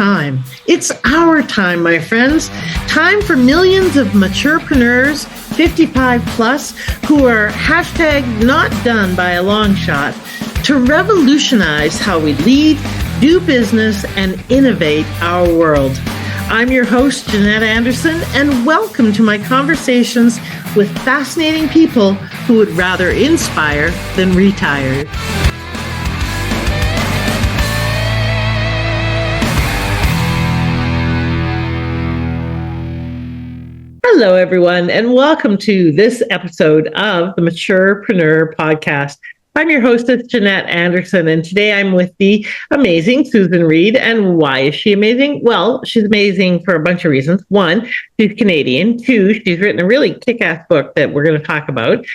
time. It's our time, my friends. Time for millions of maturepreneurs, 55 plus, who are hashtag not done by a long shot, to revolutionize how we lead, do business, and innovate our world. I'm your host, Jeanette Anderson, and welcome to my conversations with fascinating people who would rather inspire than retire. Hello, everyone, and welcome to this episode of the Maturepreneur podcast. I'm your hostess, Jeanette Anderson, and today I'm with the amazing Susan Reid. And why is she amazing? Well, she's amazing for a bunch of reasons. One, she's Canadian. Two, she's written a really kick-ass book that we're going to talk about.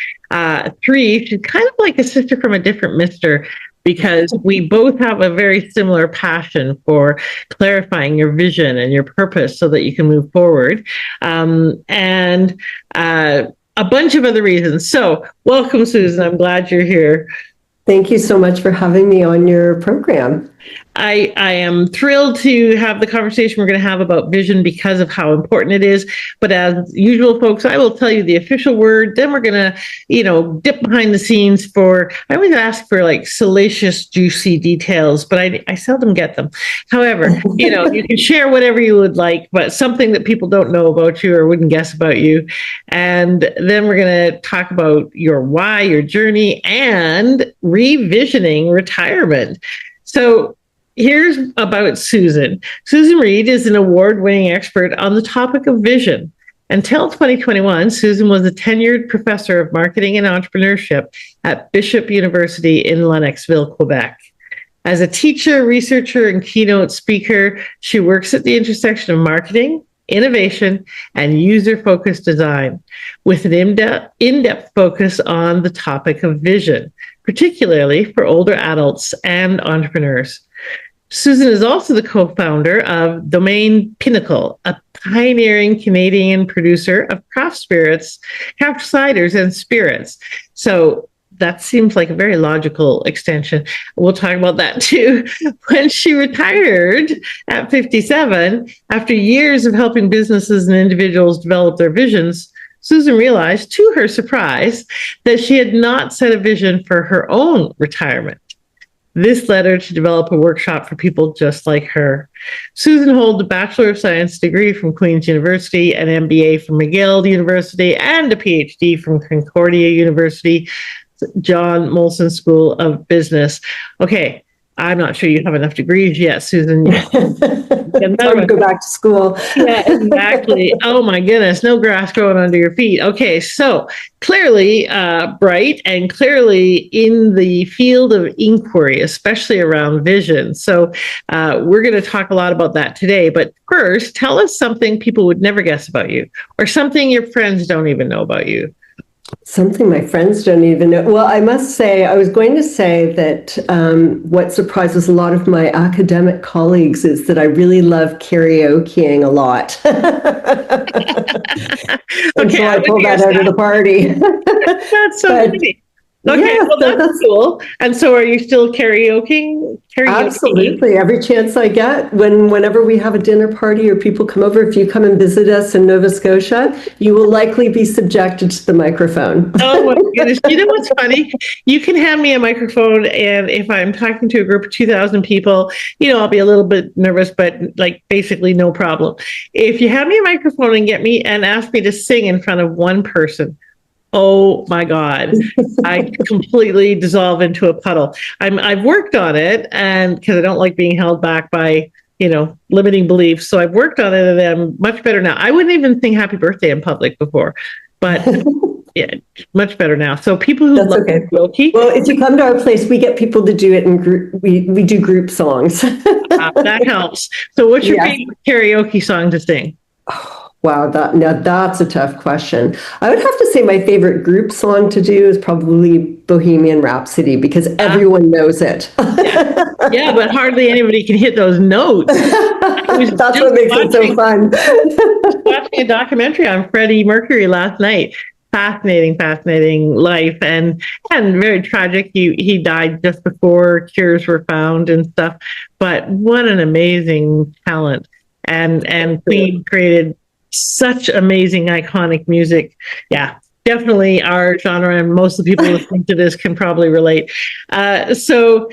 Three, she's kind of like a sister from a different mister, because we both have a very similar passion for clarifying your vision and your purpose so that you can move forward. And a bunch of other reasons. So welcome, Susan. I'm glad you're here. Thank you so much for having me on your program. I am thrilled to have the conversation we're going to have about vision because of how important it is. But as usual, folks, I will tell you the official word. Then we're going to, dip behind the scenes I always ask for like salacious, juicy details, but I seldom get them. However, you can share whatever you would like, but something that people don't know about you or wouldn't guess about you. And then we're going to talk about your why, your journey, and revisioning retirement. So here's about Susan. Susan Reid is an award-winning expert on the topic of vision. Until 2021, Susan was a tenured professor of marketing and entrepreneurship at Bishop University in Lennoxville, Quebec. As a teacher, researcher, and keynote speaker, she works at the intersection of marketing, innovation, and user-focused design, with an in-depth focus on the topic of vision, particularly for older adults and entrepreneurs. Susan is also the co-founder of Domaine Pinnacle, a pioneering Canadian producer of craft ciders and spirits. So that seems like a very logical extension. We'll talk about that too. When she retired at 57, after years of helping businesses and individuals develop their visions, Susan realized, to her surprise, that she had not set a vision for her own retirement. This led her to develop a workshop for people just like her. Susan holds a Bachelor of Science degree from Queen's University, an MBA from McGill University, and a PhD from Concordia University, John Molson School of Business. Okay, I'm not sure you have enough degrees yet, Susan. Time to go back to school. Yeah, exactly. Oh my goodness, no grass growing under your feet. Okay, so clearly bright and clearly in the field of inquiry, especially around vision. So we're going to talk a lot about that today. But first, tell us something people would never guess about you, or something your friends don't even know about you. Something my friends don't even know. Well, I must say, I was going to say that what surprises a lot of my academic colleagues is that I really love karaokeing a lot. Okay, so I pull that out of the party. That's so funny. Okay, yeah, well, that's cool. And so are you still karaokeing? Absolutely. Every chance I get, whenever we have a dinner party or people come over, if you come and visit us in Nova Scotia, you will likely be subjected to the microphone. Oh my goodness. You know what's funny? You can hand me a microphone, and if I'm talking to a group of 2,000 people, I'll be a little bit nervous, but like basically no problem. If you hand me a microphone and ask me to sing in front of one person, oh my God, I completely dissolve into a puddle. I've worked on it, and because I don't like being held back by, limiting beliefs. So I've worked on it, and I'm much better now. I wouldn't even sing happy birthday in public before, but yeah, much better now. So people who love karaoke. Well, if you come to our place, we get people to do it in group. We do group songs. That helps. So what's your favorite karaoke song to sing? Wow, that's a tough question. I would have to say my favorite group song to do is probably Bohemian Rhapsody, because everyone knows it. Yeah, but hardly anybody can hit those notes. That's what makes it so fun. Watching a documentary on Freddie Mercury last night. fascinating life, and very tragic. He died just before cures were found and stuff. But what an amazing talent. And Queen created such amazing, iconic music. Yeah, definitely our genre, and most of the people listening to this can probably relate. So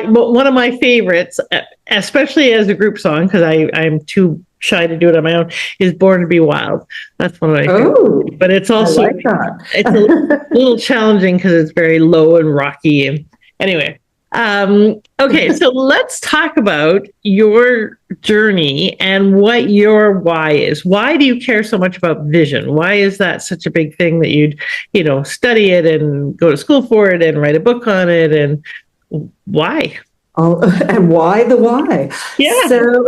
one of my favorites, especially as a group song, because I'm too shy to do it on my own, is Born to Be Wild. That's one of my favorites. But it's also, it's a little challenging because it's very low and rocky. And anyway, okay, so let's talk about your journey and what your why is. Why do you care so much about vision? Why is that such a big thing that you'd, study it and go to school for it and write a book on it? And why? And why the why? Yeah. So,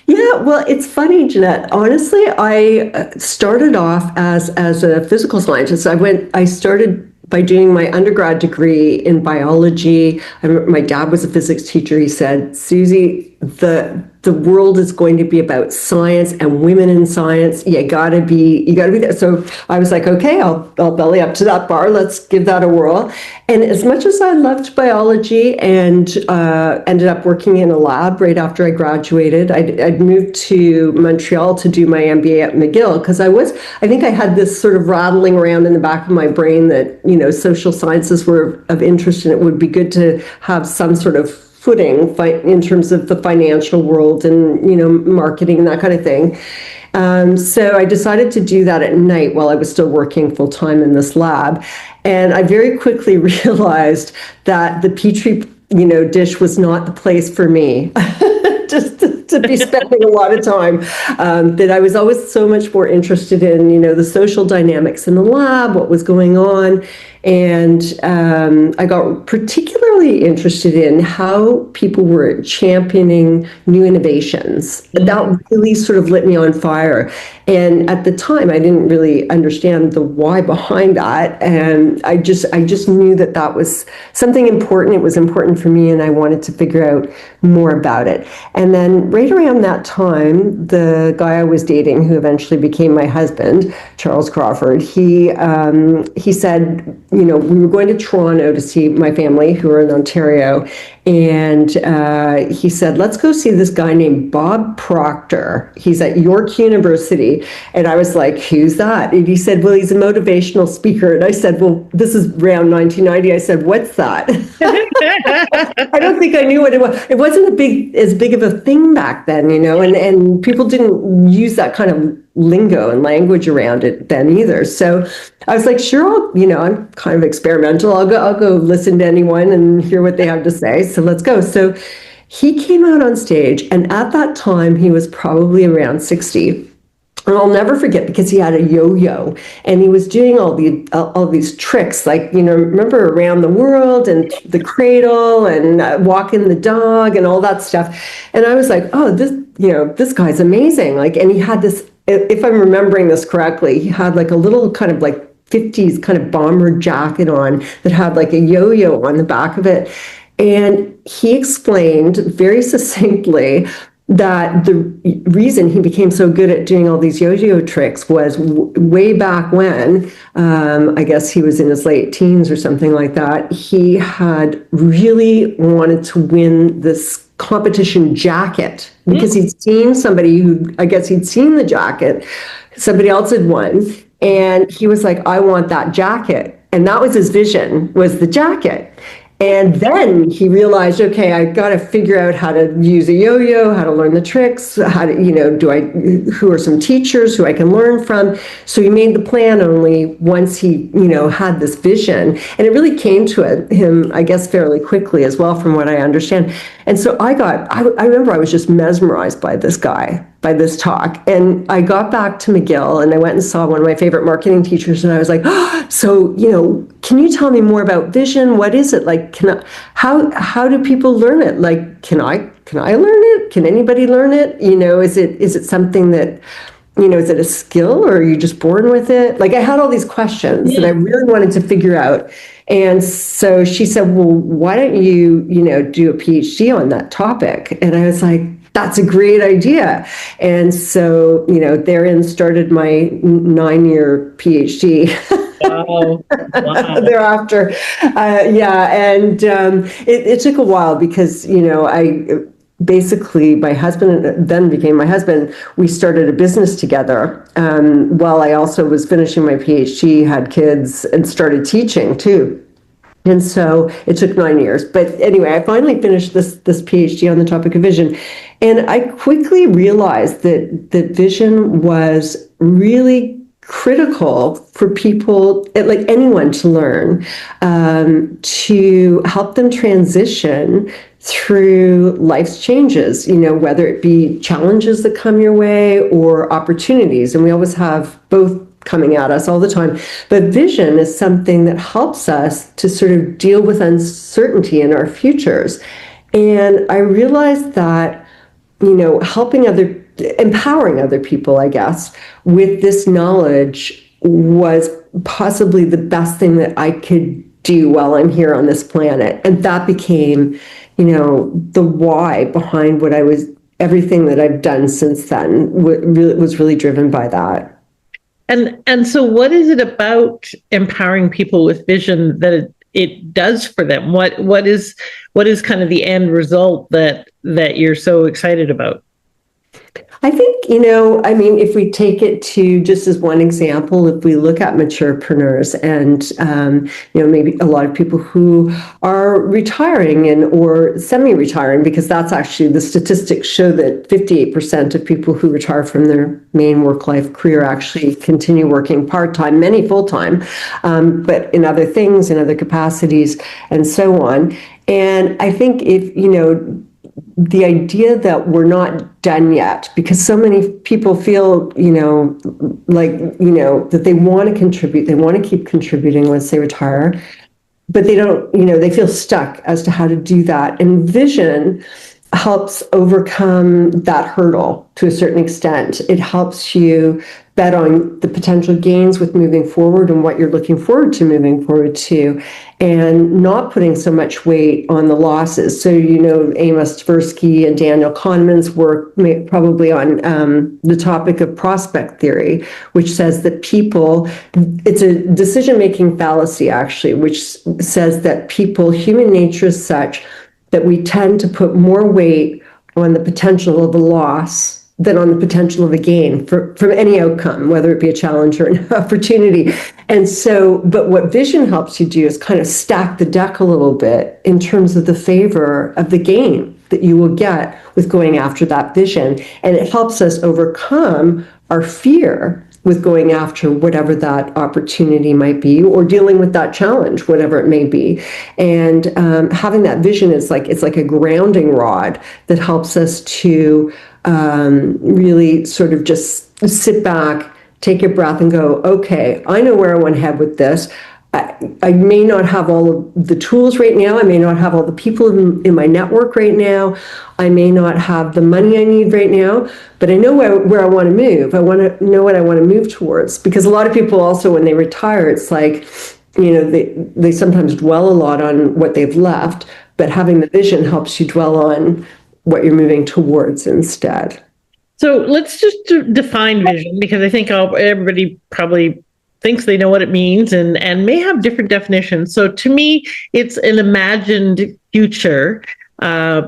yeah, well, it's funny, Jeanette. Honestly, I started off as a physical scientist. I started by doing my undergrad degree in biology. My dad was a physics teacher. He said, Susie, the world is going to be about science and women in science. You gotta be there. So I was like, okay, I'll belly up to that bar. Let's give that a whirl. And as much as I loved biology and ended up working in a lab right after I graduated, I'd moved to Montreal to do my MBA at McGill, because I think I had this sort of rattling around in the back of my brain that, social sciences were of interest, and it would be good to have some sort of footing in terms of the financial world and, marketing and that kind of thing. So I decided to do that at night while I was still working full time in this lab. And I very quickly realized that the Petri, dish was not the place for me. Just to be spending a lot of time, that I was always so much more interested in, the social dynamics in the lab, what was going on. And I got particularly interested in how people were championing new innovations. That really sort of lit me on fire. And at the time, I didn't really understand the why behind that. And I just knew that was something important. It was important for me, and I wanted to figure out more about it. And then right around that time, the guy I was dating, who eventually became my husband, Charles Crawford, he said, we were going to Toronto to see my family who are in Ontario. And he said, let's go see this guy named Bob Proctor. He's at York University. And I was like, who's that? And he said, well, he's a motivational speaker. And I said, well, this is around 1990. I said, what's that? I don't think I knew what it was. It wasn't as big of a thing back then, and people didn't use that kind of lingo and language around it then either. So I was like, sure, I'm kind of experimental. I'll go listen to anyone and hear what they have to say. So let's go. So he came out on stage, and at that time he was probably around 60. And I'll never forget, because he had a yo-yo and he was doing all these tricks, like, remember around the world and the cradle and walking the dog and all that stuff. And I was like, oh, this guy's amazing. Like, and he had this, if I'm remembering this correctly, he had like a little kind of like 50s kind of bomber jacket on that had like a yo-yo on the back of it. And he explained very succinctly that the reason he became so good at doing all these yo-yo tricks was way back when, I guess he was in his late teens or something like that, he had really wanted to win this competition jacket because he'd seen somebody who, I guess he'd seen the jacket, somebody else had won, and he was like, I want that jacket. And that was his vision, was the jacket. And then he realized, okay, I got to figure out how to use a yo-yo, how to learn the tricks, how to, who are some teachers who I can learn from. So he made the plan only once he, had this vision. And it really came to him, I guess, fairly quickly as well, from what I understand. And so I remember I was just mesmerized by this guy, by this talk. And I got back to McGill and I went and saw one of my favorite marketing teachers. And I was like, oh, so, can you tell me more about vision? What is it? Like, how do people learn it? Like, can I learn it? Can anybody learn it? Is it something that, is it a skill, or are you just born with it? Like, I had all these questions that I really wanted to figure out. And so she said, well, why don't you, do a PhD on that topic? And I was like, that's a great idea. And so, therein started my 9-year PhD. Wow. Wow. Thereafter. It took a while because, I basically, my husband then became my husband. We started a business together while I also was finishing my PhD, had kids, and started teaching too. And so it took 9 years. But anyway, I finally finished this PhD on the topic of vision. And I quickly realized that vision was really critical for people, like anyone, to learn, to help them transition through life's changes, whether it be challenges that come your way or opportunities. And we always have both coming at us all the time. But vision is something that helps us to sort of deal with uncertainty in our futures. And I realized that, empowering other people, I guess, with this knowledge was possibly the best thing that I could do while I'm here on this planet. And that became, the why behind everything that I've done since then was really driven by that. And so what is it about empowering people with vision that it does for them? What is kind of the end result that you're so excited about? I think, if we take it to just as one example, if we look at maturepreneurs and, maybe a lot of people who are retiring or semi-retiring, because that's actually the statistics show that 58% of people who retire from their main work-life career actually continue working part-time, many full-time, but in other things, in other capacities, and so on. And I think if, the idea that we're not done yet, because so many people feel, that they want to contribute, they want to keep contributing once they retire, but they don't, they feel stuck as to how to do that. And vision helps overcome that hurdle to a certain extent. It helps you bet on the potential gains with moving forward and what you're looking forward to moving forward to, and not putting so much weight on the losses. So, Amos Tversky and Daniel Kahneman's work probably on the topic of prospect theory, which says that it's a decision-making fallacy, actually, which says that human nature is such that we tend to put more weight on the potential of a loss than on the potential of a gain from any outcome, whether it be a challenge or an opportunity. And so, but what vision helps you do is kind of stack the deck a little bit in terms of the favor of the gain that you will get with going after that vision. And it helps us overcome our fear with going after whatever that opportunity might be, or dealing with that challenge, whatever it may be. And having that vision is it's like a grounding rod that helps us to really sort of just sit back, take a breath and go, okay, I know where I want to head with this. I may not have all of the tools right now. I may not have all the people in my network right now. I may not have the money I need right now, but I know where I want to move. I want to know what I want to move towards. Because a lot of people also, when they retire, it's like, they sometimes dwell a lot on what they've left, but having the vision helps you dwell on what you're moving towards instead. So let's just define vision, because I think everybody probably thinks they know what it means and may have different definitions. So to me, it's an imagined future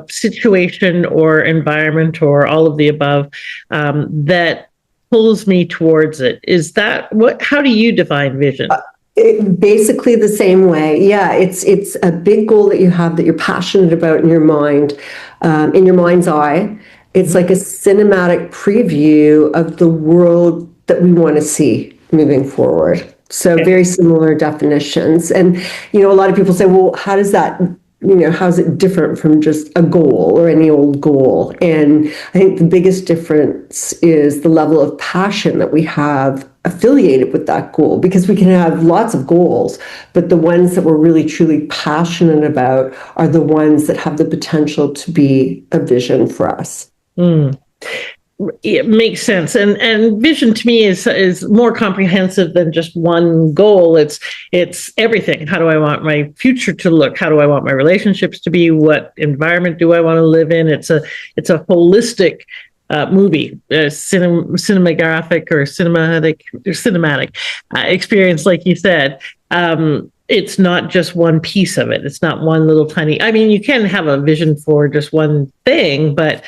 situation or environment or all of the above that pulls me towards it. Is that how do you define vision? Basically the same way. Yeah, it's a big goal that you have that you're passionate about in your mind, in your mind's eye. It's like a cinematic preview of the world that we want to see moving forward. So very similar definitions. And, a lot of people say, well, how does that, how's it different from just a goal or any old goal? And I think the biggest difference is the level of passion that we have affiliated with that goal, because we can have lots of goals, but the ones that we're really truly passionate about are the ones that have the potential to be a vision for us. Mm. It makes sense, and vision to me is more comprehensive than just one goal. It's everything. How do I want my future to look? How do I want my relationships to be? What environment do I want to live in? It's a holistic movie, cinematographic or cinematic experience, like you said. It's not just one piece of it. It's not one little tiny. I mean, you can have a vision for just one thing, but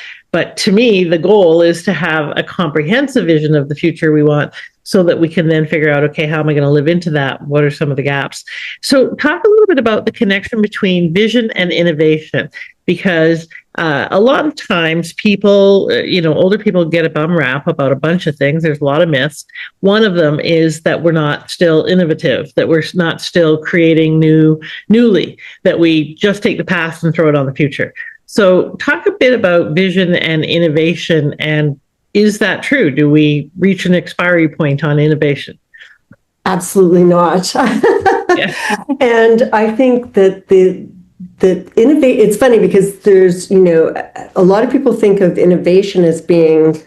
to me, the goal is to have a comprehensive vision of the future we want, so that we can then figure out, okay, how am I going to live into that? What are some of the gaps? So talk a little bit about the connection between vision and innovation, because a lot of times people, older people get a bum rap about a bunch of things. There's a lot of myths. One of them is that we're not still innovative, that we're not still creating newly, that we just take the past and throw it on the future. So talk a bit about vision and innovation, and is that true? Do we reach an expiry point on innovation? Absolutely not. Yeah. And I think that innovate, it's funny because there's, a lot of people think of innovation as being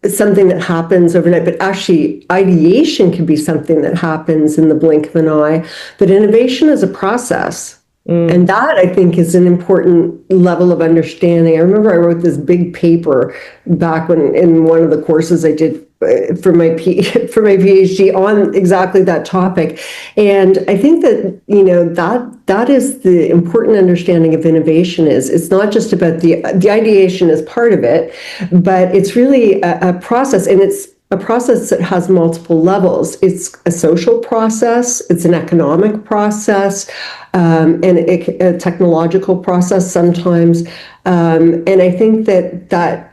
something that happens overnight, but actually ideation can be something that happens in the blink of an eye. But innovation is a process. And that, I think, is an important level of understanding. I remember I wrote this big paper back when in one of the courses I did for my PhD on exactly that topic. And I think that that is the important understanding of innovation. Is it's not just about the ideation as part of it, but it's really a process, and it's a process that has multiple levels. It's a social process, it's an economic process, and a technological process sometimes. And I think that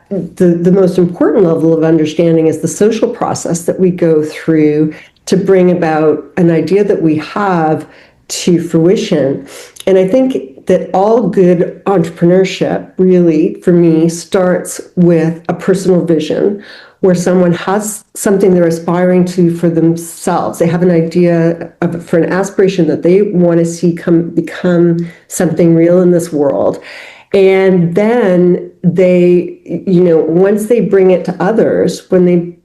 the most important level of understanding is the social process that we go through to bring about an idea that we have to fruition. And I think that all good entrepreneurship, really, for me, starts with a personal vision, where someone has something they're aspiring to for themselves. They have an idea for an aspiration that they want to see become something real in this world. And then they, once they bring it to others, when they,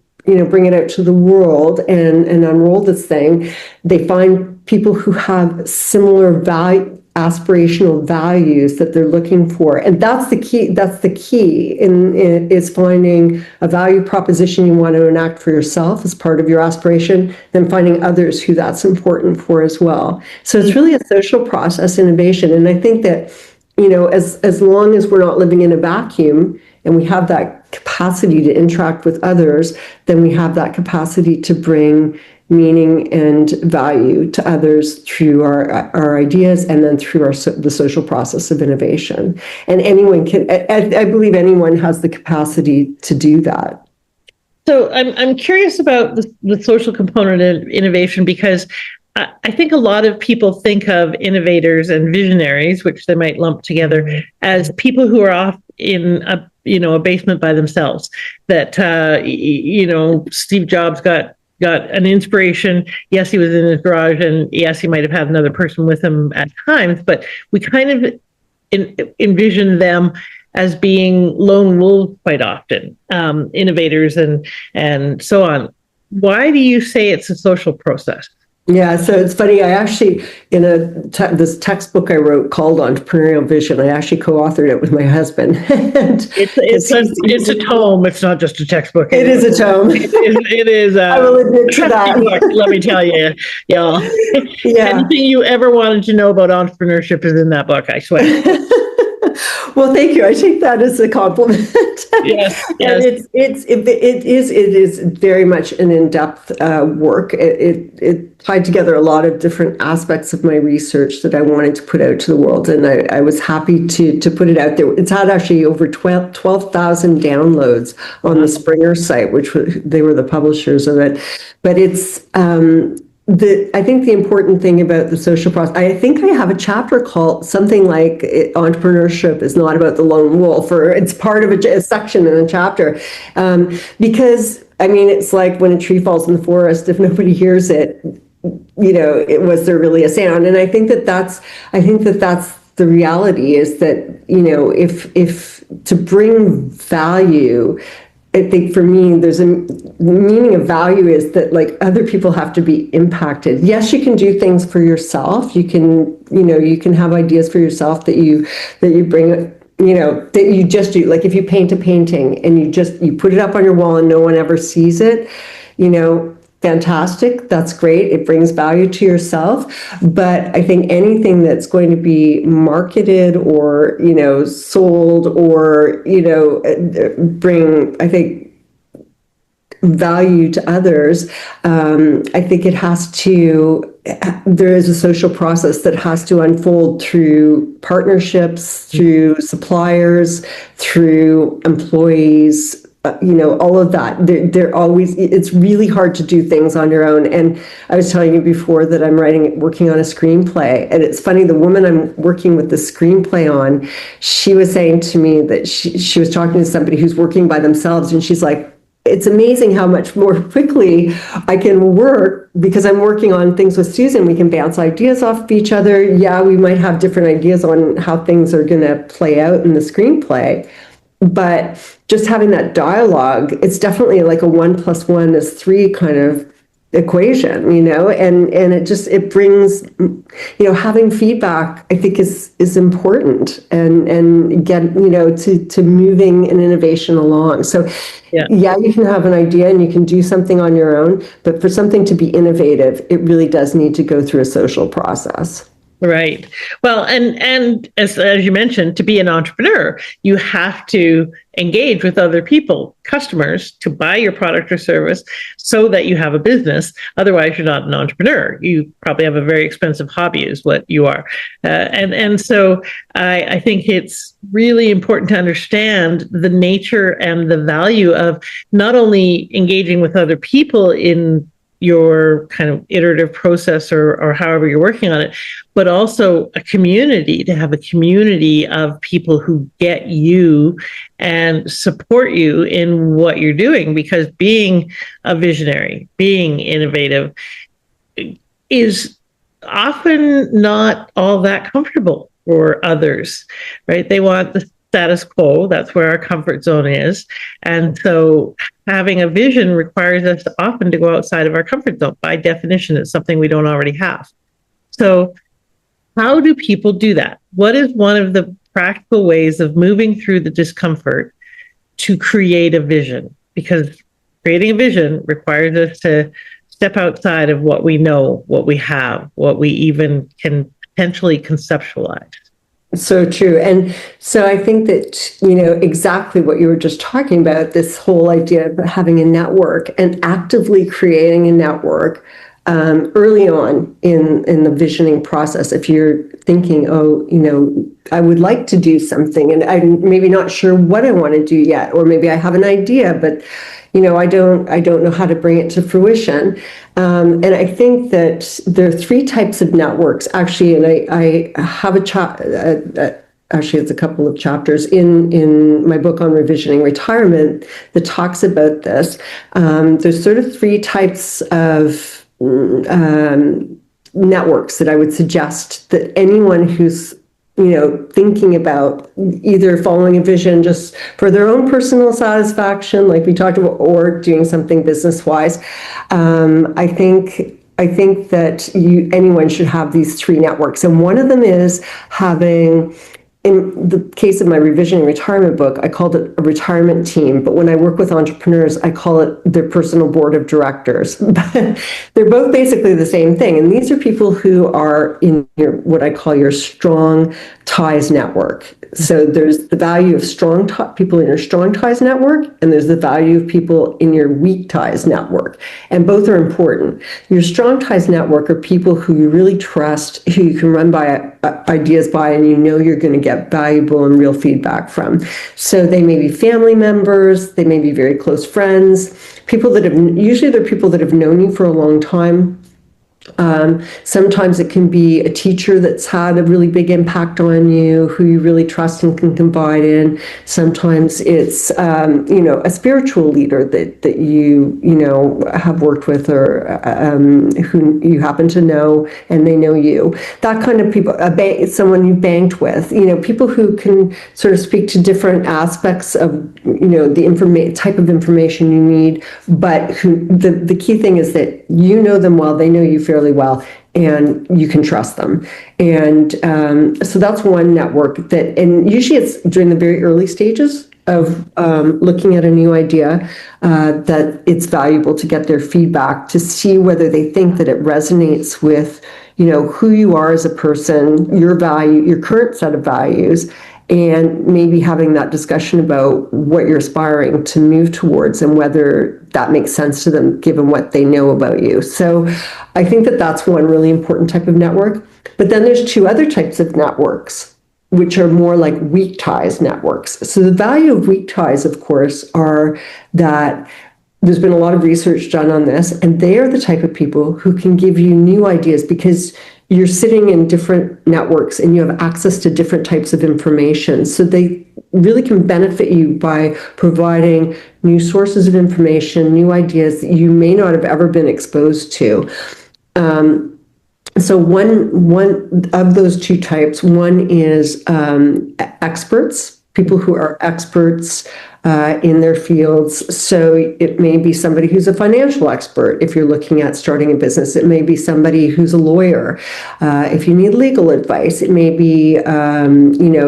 bring it out to the world and unroll this thing, they find people who have similar aspirational values that they're looking for. And that's the key is finding a value proposition you want to enact for yourself as part of your aspiration, then finding others who that's important for as well. So it's really a social process, innovation. And I think that, as long as we're not living in a vacuum and we have that capacity to interact with others, then we have that capacity to bring meaning and value to others through our ideas, and then through the social process of innovation. And anyone can, I believe anyone has the capacity to do that. So I'm curious about the social component of innovation, because I think a lot of people think of innovators and visionaries, which they might lump together, as people who are off in a basement by themselves. That Steve Jobs got an inspiration. Yes, he was in his garage, and yes, he might have had another person with him at times, but we kind of envision them as being lone wolves quite often, innovators and so on. Why do you say it's a social process? Yeah, so it's funny. I actually, in this textbook I wrote called Entrepreneurial Vision, I actually co-authored it with my husband. It's a tome. It's not just a textbook. It is a tome. It is. I will admit to that. Book, let me tell you, y'all. Yeah. Anything you ever wanted to know about entrepreneurship is in that book, I swear. Well, thank you. I take that as a compliment. Yes, yes. And it is very much an in-depth work. It tied together a lot of different aspects of my research that I wanted to put out to the world, and I was happy to put it out there. It's had actually over 12,000 downloads on the Springer site, which they were the publishers of it. But it's I think the important thing about the social process, I think I have a chapter called something like entrepreneurship is not about the lone wolf, or it's part of a section in a chapter. Because, it's like when a tree falls in the forest, if nobody hears it, was there really a sound? And I think that's the reality, is that, if to bring value, I think for me, the meaning of value is that like other people have to be impacted. Yes, you can do things for yourself. You can have ideas for yourself that you bring, that you just do. Like if you paint a painting and you put it up on your wall and no one ever sees it, fantastic. That's great. It brings value to yourself. But I think anything that's going to be marketed or, sold or, bring, I think, value to others, I think there is a social process that has to unfold through partnerships, through suppliers, through employees, all of that. It's really hard to do things on your own. And I was telling you before that I'm working on a screenplay. And it's funny, the woman I'm working with the screenplay on, she was saying to me that she was talking to somebody who's working by themselves. And she's like, it's amazing how much more quickly I can work because I'm working on things with Susan. We can bounce ideas off of each other. Yeah, we might have different ideas on how things are going to play out in the screenplay. But just having that dialogue, it's definitely like a 1 + 1 is 3 kind of equation, and it brings, having feedback, I think is important and get, to moving an innovation along. So yeah, you can have an idea and you can do something on your own, but for something to be innovative, it really does need to go through a social process. Right. Well, and as you mentioned, to be an entrepreneur, you have to engage with other people, customers, to buy your product or service so that you have a business. Otherwise, you're not an entrepreneur. You probably have a very expensive hobby is what you are. And so I think it's really important to understand the nature and the value of not only engaging with other people in your kind of iterative process or however you're working on it, but also a community, to have a community of people who get you and support you in what you're doing, because being a visionary, being innovative is often not all that comfortable for others, right? They want the status quo. That's where our comfort zone is. And so having a vision requires us often to go outside of our comfort zone. By definition, it's something we don't already have. So how do people do that? What is one of the practical ways of moving through the discomfort to create a vision? Because creating a vision requires us to step outside of what we know, what we have, what we even can potentially conceptualize. So true. And so I think that, exactly what you were just talking about, this whole idea of having a network and actively creating a network early on in the visioning process. If you're thinking, I would like to do something and I'm maybe not sure what I want to do yet, or maybe I have an idea, but I don't know how to bring it to fruition. And I think that there are 3 types of networks, actually, and I have actually, it's a couple of chapters in my book on revisioning retirement that talks about this. There's sort of 3 types of networks that I would suggest that anyone who's thinking about either following a vision just for their own personal satisfaction, like we talked about, or doing something business-wise. I think that anyone should have these 3 networks. And one of them is having, in the case of my revisioning retirement book, I called it a retirement team. But when I work with entrepreneurs, I call it their personal board of directors. But they're both basically the same thing. And these are people who are in what I call your strong ties network. So there's the value of strong people in your strong ties network, and there's the value of people in your weak ties network. And both are important. Your strong ties network are people who you really trust, who you can run ideas by, and you're going to get valuable and real feedback from. So they may be family members, they may be very close friends, usually they're people that have known you for a long time. Sometimes it can be a teacher that's had a really big impact on you, who you really trust and can confide in. Sometimes it's, a spiritual leader that you have worked with, or who you happen to know and they know you. That kind of people, someone you banked with, people who can sort of speak to different aspects of, the type of information you need, but who the key thing is that you know them well, they know you fairly well, and you can trust them. And so that's one network and usually it's during the very early stages of looking at a new idea, that it's valuable to get their feedback to see whether they think that it resonates with, who you are as a person, your value, your current set of values, and maybe having that discussion about what you're aspiring to move towards and whether that makes sense to them given what they know about you. So I think that that's one really important type of network. But then there's two other types of networks, which are more like weak ties networks. So the value of weak ties, of course, are that there's been a lot of research done on this, and they are the type of people who can give you new ideas because you're sitting in different networks and you have access to different types of information. So they really can benefit you by providing new sources of information, new ideas that you may not have ever been exposed to. So one of those two types, one is experts, people who are experts in their fields. So it may be somebody who's a financial expert if you're looking at starting a business. It may be somebody who's a lawyer. If you need legal advice, it may be,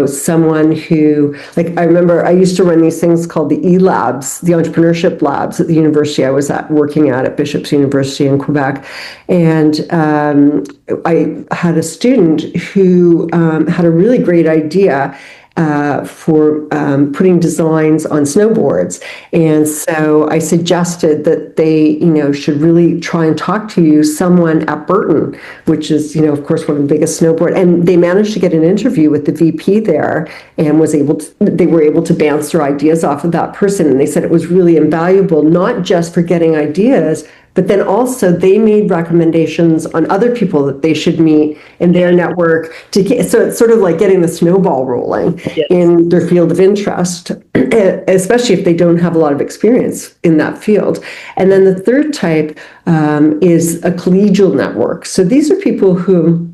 someone who, like, I remember I used to run these things called the E-Labs, the entrepreneurship labs at the university I was working at Bishop's University in Quebec. And I had a student who had a really great idea for putting designs on snowboards. And so I suggested that they, should really try and talk to someone at Burton, which is, of course, one of the biggest snowboard. And they managed to get an interview with the VP there and they were able to bounce their ideas off of that person. And they said it was really invaluable, not just for getting ideas, but then also they made recommendations on other people that they should meet in their network so it's sort of like getting the snowball rolling. Yes. In their field of interest, especially if they don't have a lot of experience in that field. And then the third type is a collegial network. So these are people who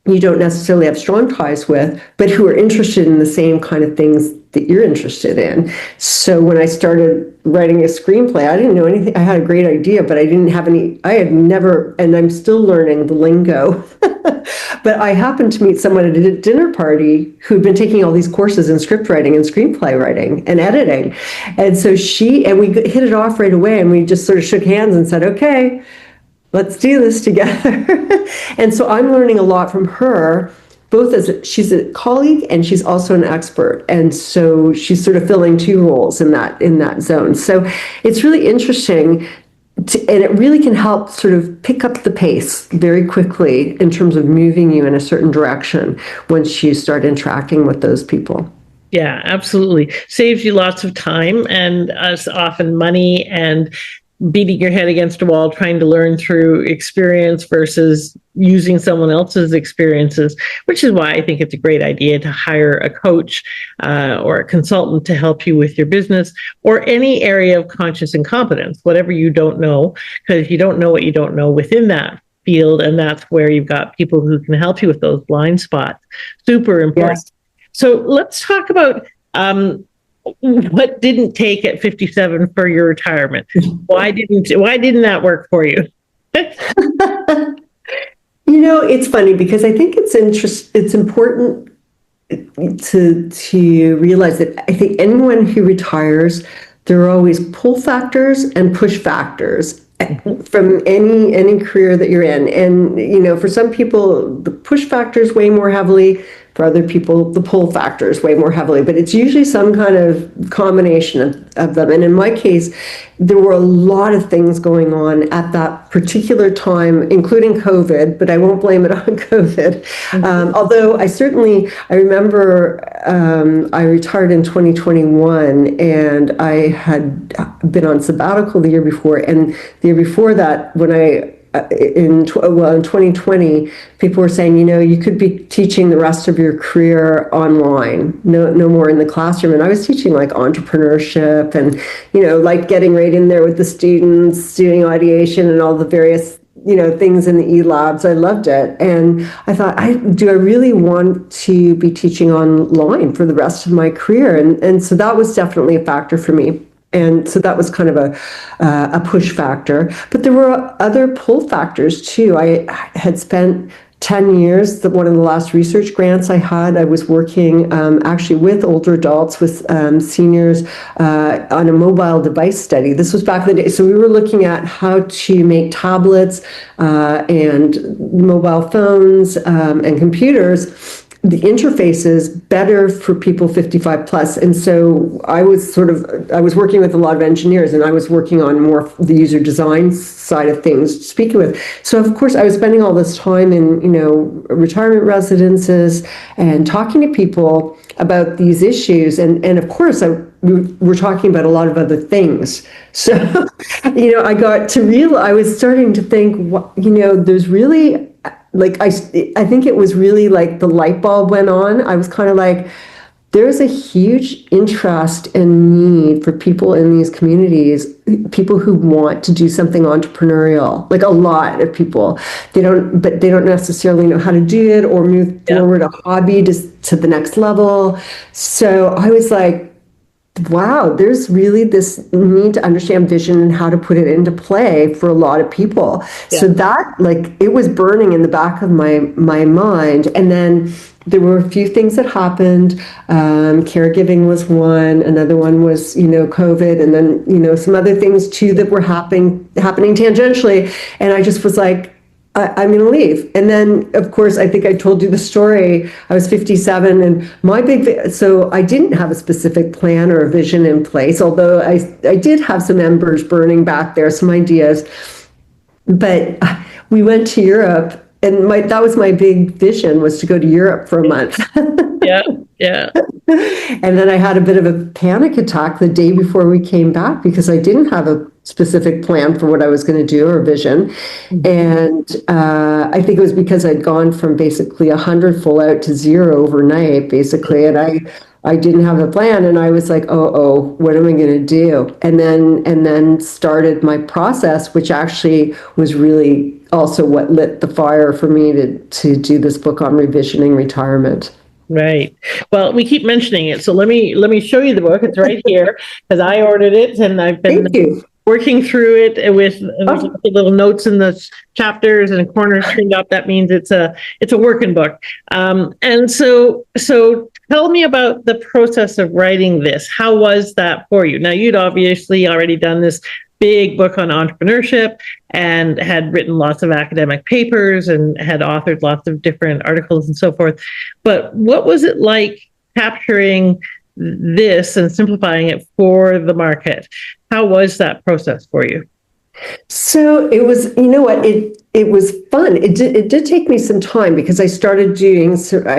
you don't necessarily have strong ties with, but who are interested in the same kind of things that you're interested in. So when I started writing a screenplay, I didn't know anything. I had a great idea, but I had never, and I'm still learning the lingo. But I happened to meet someone at a dinner party who'd been taking all these courses in script writing and screenplay writing and editing. And so we hit it off right away, and we just sort of shook hands and said, okay, let's do this together. And so I'm learning a lot from her, both as she's a colleague and she's also an expert. And so she's sort of filling two roles in that zone. So it's really interesting, and it really can help sort of pick up the pace very quickly in terms of moving you in a certain direction once you start interacting with those people. Yeah, absolutely. Saves you lots of time and often money and beating your head against a wall trying to learn through experience versus using someone else's experiences, which is why I think it's a great idea to hire a coach or a consultant to help you with your business or any area of conscious incompetence, whatever you don't know, because you don't know what you don't know within that field, and that's where you've got people who can help you with those blind spots. Super important. Yes. So let's talk about what didn't take at 57 for your retirement. Why didn't that work for you? It's funny because I think it's important to realize that I think anyone who retires, there are always pull factors and push factors from any career that you're in. And, for some people, the push factors weigh more heavily. For other people, the pull factors weigh more heavily, but it's usually some kind of combination of them. And in my case, there were a lot of things going on at that particular time, including COVID, but I won't blame it on COVID. Mm-hmm. Although I remember I retired in 2021 and I had been on sabbatical the year before. And the year before that, when I in 2020, people were saying, you could be teaching the rest of your career online, no more in the classroom. And I was teaching like entrepreneurship and, like getting right in there with the students, doing ideation and all the various things in the e-labs. I loved it. And I thought, do I really want to be teaching online for the rest of my career? And so that was definitely a factor for me. And so that was kind of a push factor. But there were other pull factors too. I had spent 10 years, one of the last research grants I had, I was working actually with older adults, with seniors on a mobile device study. This was back in the day. So we were looking at how to make tablets and mobile phones and computers, the interfaces better for people 55 plus. And so I was working with a lot of engineers, and I was working on more the user design side of things, speaking with. So of course I was spending all this time in, retirement residences and talking to people about these issues. And of course we're talking about a lot of other things. So, I got to realize, I was starting to think, there's really, like, I think it was really like the light bulb went on. I was kind of like, there's a huge interest and need for people in these communities, people who want to do something entrepreneurial, like a lot of people. They don't necessarily know how to do it or move forward a hobby to the next level. So I was like, wow, there's really this need to understand vision and how to put it into play for a lot of people. Yeah. So that, like, it was burning in the back of my mind. And then there were a few things that happened. Caregiving was one. Another one was, COVID. And then, some other things too that were happening tangentially. And I just was like, I'm going to leave. And then, of course, I think I told you the story. I was 57, and so I didn't have a specific plan or a vision in place, although I did have some embers burning back there, some ideas. But we went to Europe, and that was my big vision, was to go to Europe for a month. Yeah. And then I had a bit of a panic attack the day before we came back because I didn't have a specific plan for what I was going to do or vision. And I think it was because I'd gone from basically 100 full out to 0 overnight, basically. And I didn't have a plan, and I was like, oh, what am I going to do? And then started my process, which actually was really also what lit the fire for me to do this book on revisioning retirement. Right. Well, we keep mentioning it, so let me show you the book. It's right here because I ordered it, and I've been working through it with little notes in the chapters and corners turned up. That means it's a working book. And so tell me about the process of writing this. How was that for you? Now, you'd obviously already done this big book on entrepreneurship and had written lots of academic papers and had authored lots of different articles and so forth. But what was it like capturing this and simplifying it for the market? How was that process for you? So it was, it was fun. It did take me some time because I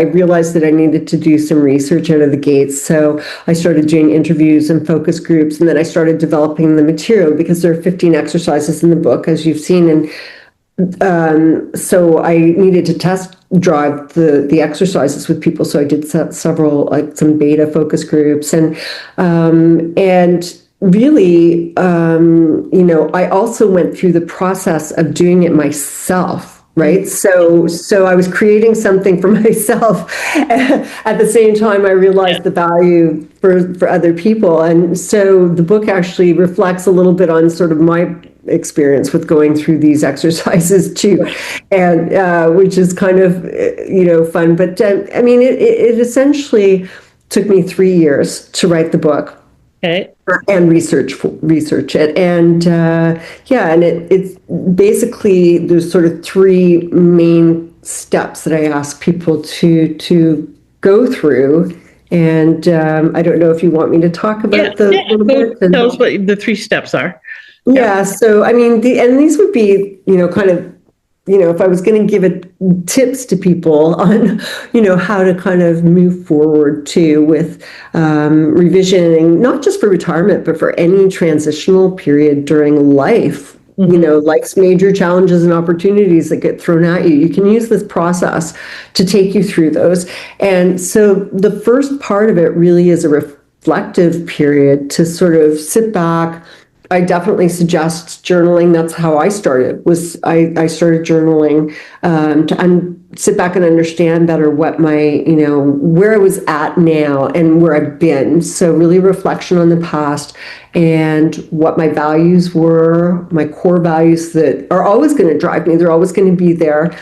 realized that I needed to do some research out of the gates. So I started doing interviews and focus groups, and then I started developing the material because there are 15 exercises in the book, as you've seen. And so I needed to test drive the exercises with people. So I did several, like some beta focus groups and really, I also went through the process of doing it myself, right? So I was creating something for myself. At the same time, I realized the value for other people. And so the book actually reflects a little bit on sort of my experience with going through these exercises too, and which is kind of, fun. But it essentially took me 3 years to write the book. Okay. And research it. And and it's basically there's sort of 3 main steps that I ask people to go through. And I don't know if you want me to talk about tell us what the 3 steps are. Yeah. So these would be kind of, if I was going to give tips to people on, how to kind of move forward too with revisioning, not just for retirement, but for any transitional period during life, life's major challenges and opportunities that get thrown at you. You can use this process to take you through those. And so the first part of it really is a reflective period to sort of sit back. I definitely suggest journaling. That's how I started. I started journaling to sit back and understand better what my, where I was at now and where I've been. So really reflection on the past and what my values were, my core values that are always going to drive me. They're always going to be there.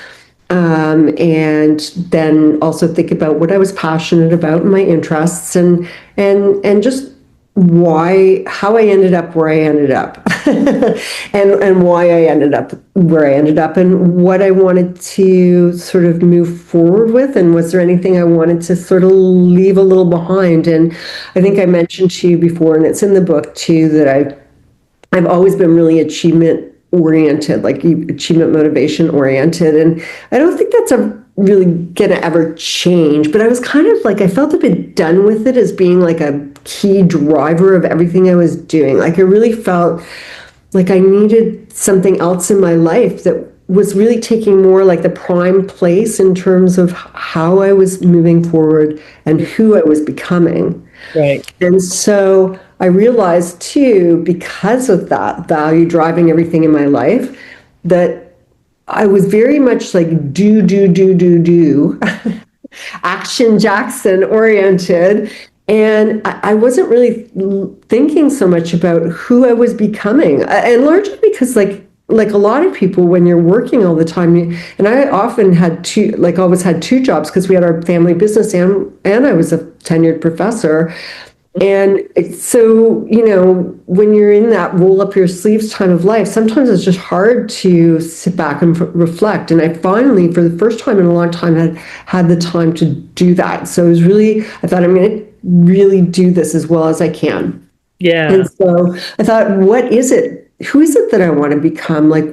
And then also think about what I was passionate about, my interests, and just how I ended up where I ended up and why I ended up where I ended up and what I wanted to sort of move forward with, and was there anything I wanted to sort of leave a little behind. And I think I mentioned to you before, and it's in the book too, that I've always been really achievement oriented, like achievement motivation oriented, and I don't think that's really gonna ever change, but I was kind of like, I felt a bit done with it as being like a key driver of everything I was doing. Like I really felt like I needed something else in my life that was really taking more like the prime place in terms of how I was moving forward and who I was becoming. Right. And so I realized too, because of that value driving everything in my life, that I was very much like do, Action Jackson oriented. And I wasn't really thinking so much about who I was becoming. And largely because like a lot of people, when you're working all the time, and I often had always had two jobs because we had our family business and I was a tenured professor. And so, when you're in that roll up your sleeves time of life, sometimes it's just hard to sit back and reflect. And I finally, for the first time in a long time, had the time to do that. So it was really, I thought, I'm going to really do this as well as I can. Yeah. And so I thought, what is it? Who is it that I want to become? Like,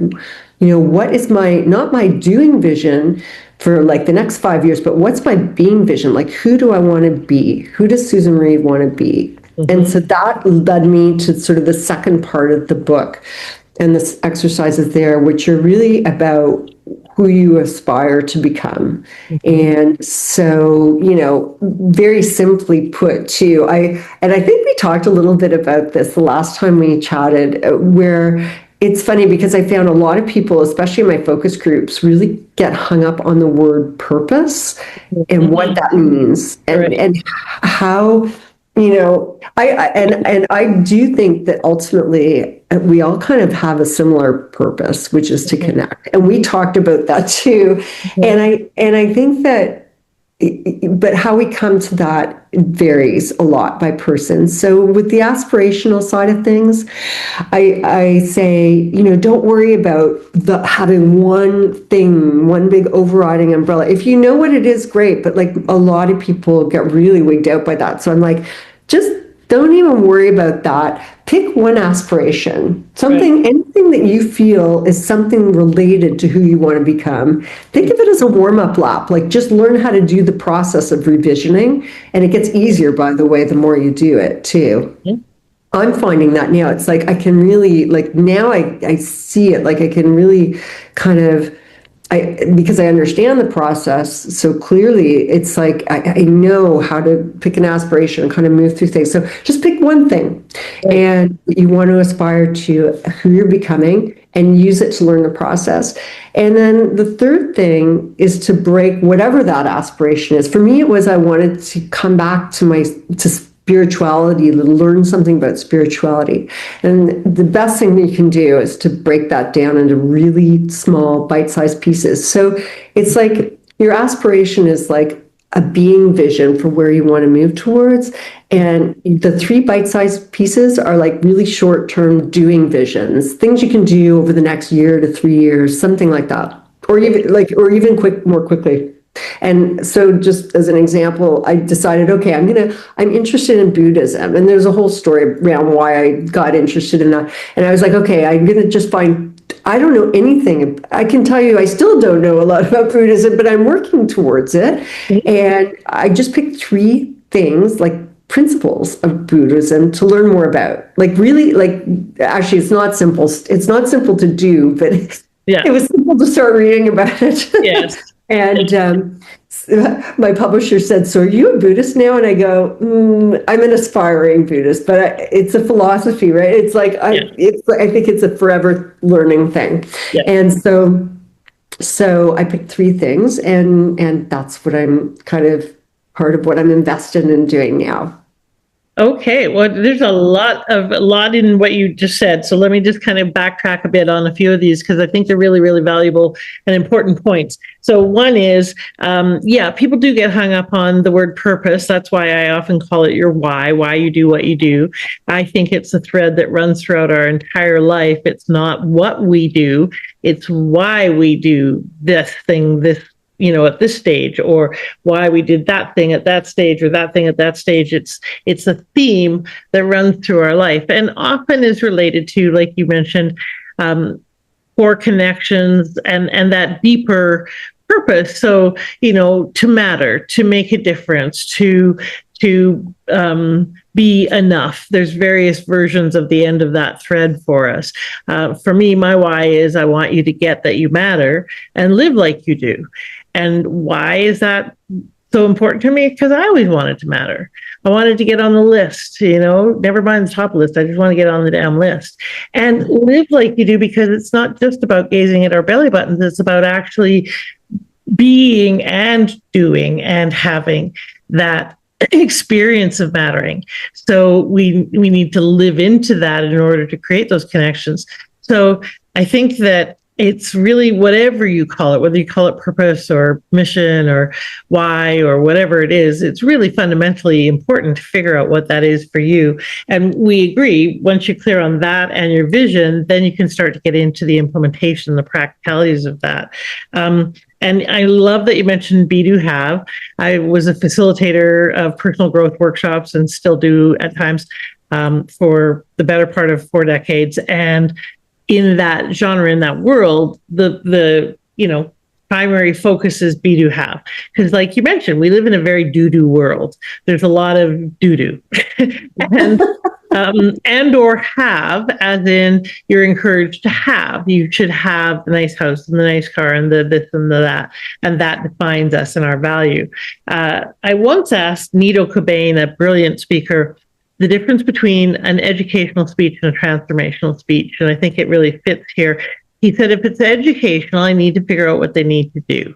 what is not my doing vision for like the next 5 years, but what's my being vision? Like, who do I want to be? Who does Susan Reid want to be? Mm-hmm. And so that led me to sort of the second part of the book and this exercises there, which are really about who you aspire to become. Mm-hmm. And so, very simply put too, I think we talked a little bit about this the last time we chatted, where it's funny because I found a lot of people, especially in my focus groups, really get hung up on the word purpose and what that means, and how, I do think that ultimately we all kind of have a similar purpose, which is to connect, and we talked about that too. And I think that. But how we come to that varies a lot by person. So with the aspirational side of things, I say, don't worry about having one thing, one big overriding umbrella. If you know what it is, great. But like a lot of people get really wigged out by that. So I'm like, just don't even worry about that. Pick one aspiration, anything that you feel is something related to who you want to become. Think of it as a warm-up lap, like just learn how to do the process of revisioning. And it gets easier, by the way, the more you do it too. Mm-hmm. I'm finding that now. It's like I can really, like now I see it, like I can really kind of, because I understand the process so clearly, it's like I know how to pick an aspiration and kind of move through things. So just pick one thing, and you want to aspire to who you're becoming and use it to learn the process. And then the third thing is to break whatever that aspiration is. For me, it was I wanted to come back to spirituality, to learn something about spirituality. And the best thing that you can do is to break that down into really small bite-sized pieces. So it's like your aspiration is like a being vision for where you want to move towards. And the 3 bite-sized pieces are like really short-term doing visions, things you can do over the next year to 3 years, something like that. Or even more quickly. And so just as an example, I decided, okay, I'm interested in Buddhism. And there's a whole story around why I got interested in that. And I was like, okay, I'm going to just I don't know anything. I can tell you, I still don't know a lot about Buddhism, but I'm working towards it. Mm-hmm. And I just picked 3 things, like principles of Buddhism to learn more about. Like really, like actually, it's not simple. It's not simple to do, but it was simple to start reading about it. Yes. And my publisher said, "So are you a Buddhist now?" And I go, "I'm an aspiring Buddhist, but it's a philosophy, right? It's like I think it's a forever learning thing." Yeah. And so I picked 3 things, and that's what I'm kind of part of what I'm invested in doing now. Okay, well, there's a lot in what you just said. So let me just kind of backtrack a bit on a few of these because I think they're really, really valuable and important points. So one is, people do get hung up on the word purpose. That's why I often call it your why you do what you do. I think it's a thread that runs throughout our entire life. It's not what we do, it's why we do this thing, at this stage, or why we did that thing at that stage or that thing at that stage. It's a theme that runs through our life and often is related to, like you mentioned, core connections and that deeper purpose. So, to matter, to make a difference, to be enough. There's various versions of the end of that thread for us. For me, my why is I want you to get that you matter and live like you do. And why is that so important to me? Because I always wanted to matter. I wanted to get on the list, never mind the top list. I just want to get on the damn list and live like you do, because it's not just about gazing at our belly buttons. It's about actually being and doing and having that experience of mattering. So we need to live into that in order to create those connections. So I think that it's really whatever you call it, whether you call it purpose or mission or why or whatever it is, it's really fundamentally important to figure out what that is for you. And we agree, once you're clear on that and your vision, then you can start to get into the implementation, the practicalities of that. And I love that you mentioned Be Do Have. I was a facilitator of personal growth workshops and still do at times for the better part of 4 decades. And in that genre, in that world, the primary focus is Be Do Have. Because like you mentioned, we live in a very do-do world. There's a lot of do-do. and or have, as in you're encouraged to have. You should have the nice house and the nice car and the this and the that. And that defines us and our value. I once asked Nido Cobain, a brilliant speaker, the difference between an educational speech and a transformational speech. And I think it really fits here. He said, if it's educational, I need to figure out what they need to do.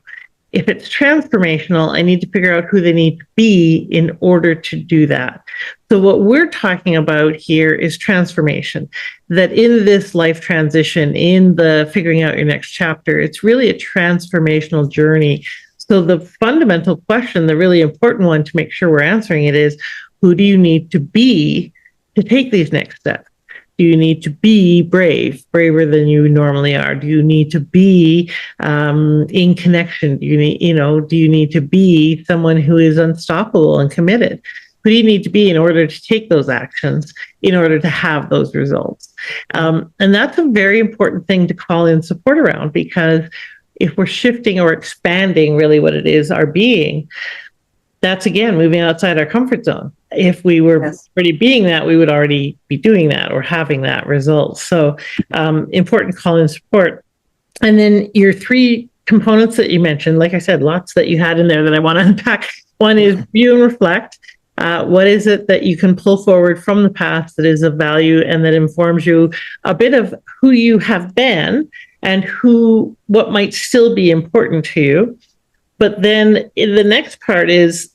If it's transformational, I need to figure out who they need to be in order to do that. So what we're talking about here is transformation, that in this life transition, in the figuring out your next chapter, it's really a transformational journey. So the fundamental question, the really important one to make sure we're answering it is, who do you need to be to take these next steps? Do you need to be braver than you normally are? Do you need to be in connection? Do you need to be someone who is unstoppable and committed? Who do you need to be in order to take those actions, in order to have those results? And that's a very important thing to call in support around, because if we're shifting or expanding really what it is, our being, that's again moving outside our comfort zone. If we were already being that, we would already be doing that or having that result. So important call in support. And then your 3 components that you mentioned, like I said, lots that you had in there that I want to unpack. One is view and reflect. What is it that you can pull forward from the past that is of value and that informs you a bit of who you have been and what might still be important to you? But then the next part is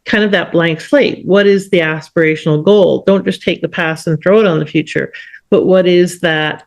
kind of that blank slate. What is the aspirational goal? Don't just take the past and throw it on the future, but what is that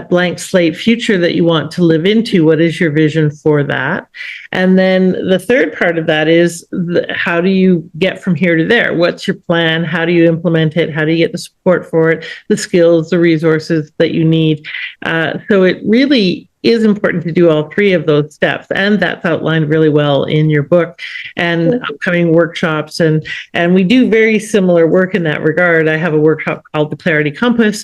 blank slate future that you want to live into? What is your vision for that? And then the third part of that is how do you get from here to there? What's your plan? How do you implement it? How do you get the support for it, the skills, the resources that you need? So it really is important to do all 3 of those steps. And that's outlined really well in your book and upcoming workshops. And we do very similar work in that regard. I have a workshop called The Clarity Compass,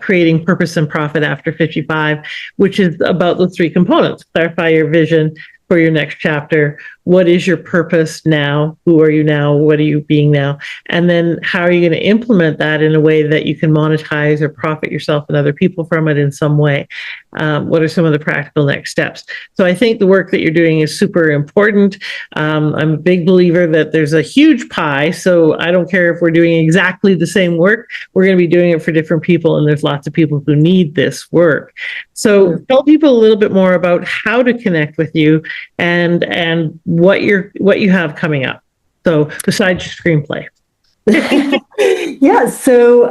creating purpose and profit after 55, which is about those 3 components. Clarify your vision for your next chapter. what is your purpose now? Who are you now? What are you being now? And then how are you going to implement that in a way that you can monetize or profit yourself and other people from it in some way? What are some of the practical next steps? So I think the work that you're doing is super important. I'm a big believer that there's a huge pie. So I don't care if we're doing exactly the same work, we're going to be doing it for different people. And there's lots of people who need this work. So tell people a little bit more about how to connect with you and what you have coming up. So besides your screenplay. Yeah, so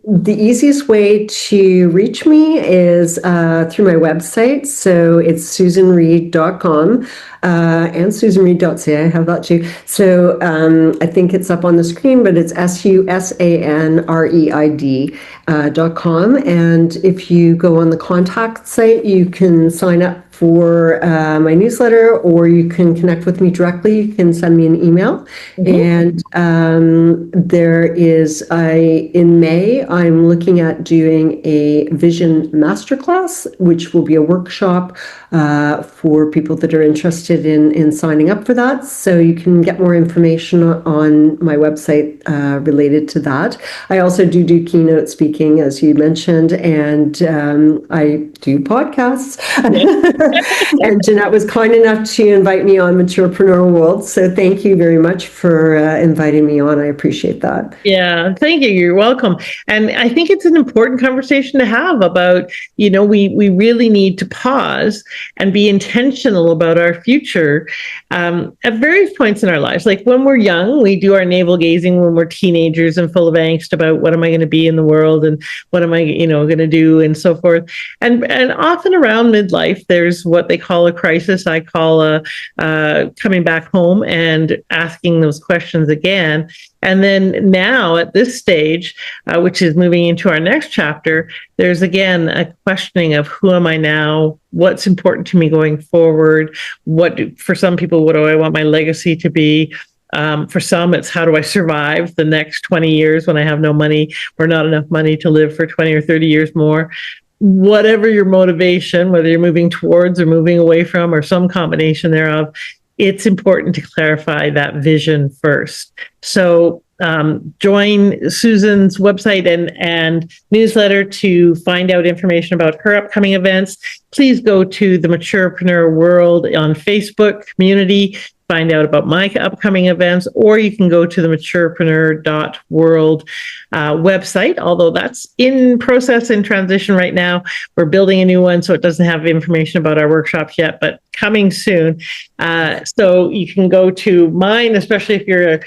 the easiest way to reach me is through my website. So it's susanreid.com and susanreid.ca. I have that too. So I think it's up on the screen, but it's susanreid.com. And if you go on the contact site, you can sign up for my newsletter, or you can connect with me directly. You can send me an email. And there is in May, I'm looking at doing a vision masterclass, which will be a workshop for people that are interested in signing up for that. So you can get more information on my website related to that. I also do keynote speaking, as you mentioned, and I do podcasts. And Jeanette was kind enough to invite me on Maturepreneur World. So thank you very much for inviting me on. I appreciate that. Yeah, thank you. You're welcome. And I think it's an important conversation to have about, we really need to pause and be intentional about our future at various points in our lives. Like when we're young, we do our navel gazing when we're teenagers and full of angst about what am I going to be in the world and what am I, going to do and so forth. And often around midlife, there's what they call a crisis. I call a coming back home and asking those questions again. And then now at this stage, which is moving into our next chapter, there's again a questioning of who am I now? What's important to me going forward? For some people, what do I want my legacy to be? For some, it's how do I survive the next 20 years when I have no money or not enough money to live for 20 or 30 years more? Whatever your motivation, whether you're moving towards or moving away from or some combination thereof, it's important to clarify that vision first. So join Susan's website and newsletter to find out information about her upcoming events. Please go to the Maturepreneur World on Facebook community, find out about my upcoming events, or you can go to the maturepreneur.world website, although that's in process and transition right now. We're building a new one, so it doesn't have information about our workshops yet, but coming soon. So you can go to mine, especially if you're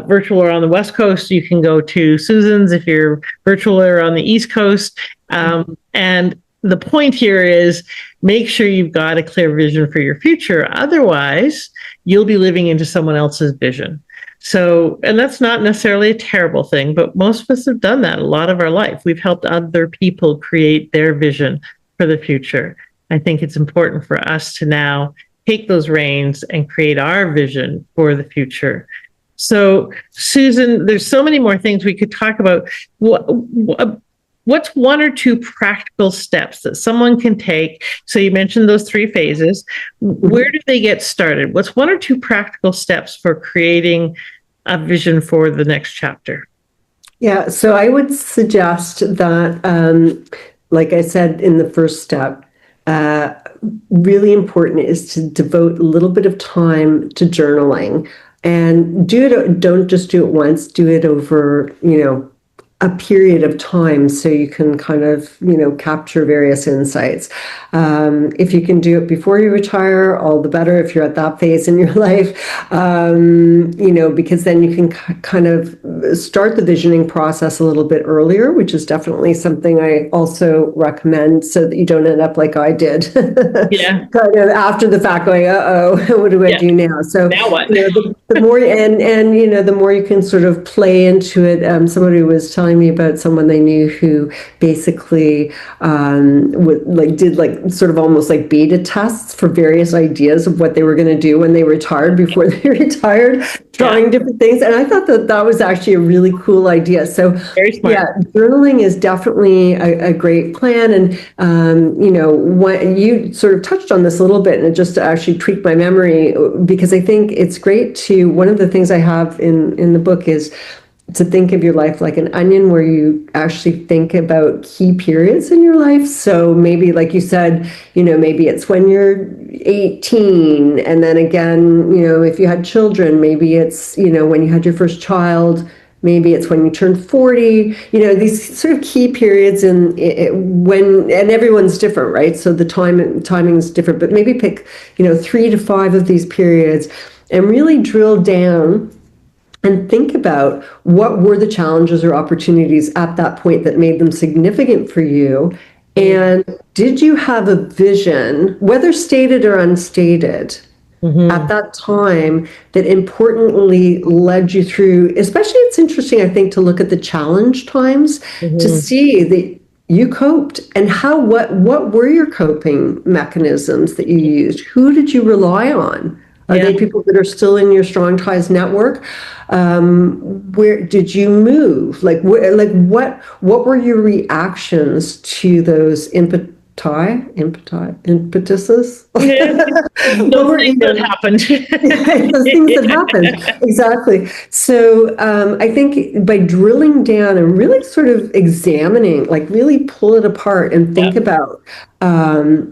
virtual or on the West Coast. You can go to Susan's if you're virtual or on the East Coast. And the point here is make sure you've got a clear vision for your future. Otherwise, you'll be living into someone else's vision. So, and that's not necessarily a terrible thing, but most of us have done that a lot of our life. We've helped other people create their vision for the future. I think it's important for us to now take those reins and create our vision for the future. So, Susan, there's so many more things we could talk about. What's one or two practical steps that someone can take? So you mentioned those 3 phases. Where do they get started? What's one or two practical steps for creating a vision for the next chapter? Yeah, so I would suggest that, like I said in the first step, really important is to devote a little bit of time to journaling, and don't just do it once, do it over, a period of time so you can kind of, capture various insights. If you can do it before you retire, all the better if you're at that phase in your life, because then you can kind of start the visioning process a little bit earlier, which is definitely something I also recommend so that you don't end up like I did. Yeah. Kind of after the fact going, what do I do now? So now what? The more the more you can sort of play into it. Somebody was telling me about someone they knew who basically did sort of almost like beta tests for various ideas of what they were going to do when they retired before they retired, trying different things. And I thought that was actually a really cool idea. So Very smart. yeah, journaling is definitely a great plan. And what you sort of touched on this a little bit, and it just actually tweaked my memory, because I think it's great to. One of the things I have in the book is to think of your life like an onion, where you actually think about key periods in your life. So maybe, like you said, maybe it's when you're 18, and then again, if you had children, maybe it's, when you had your first child. Maybe it's when you turn 40, these sort of key periods, and everyone's different, right? So the timing is different, but maybe pick, 3 to 5 of these periods and really drill down and think about what were the challenges or opportunities at that point that made them significant for you. And did you have a vision, whether stated or unstated, at that time that importantly led you through, especially it's interesting, I think, to look at the challenge times to see that you coped, and what were your coping mechanisms that you used? Who did you rely on? Are they people that are still in your Strong Ties network? Where did you move? What were your reactions to those impetuses? Those things that happened. Those things that happened. Exactly. So I think by drilling down and really sort of examining, really pull it apart and think about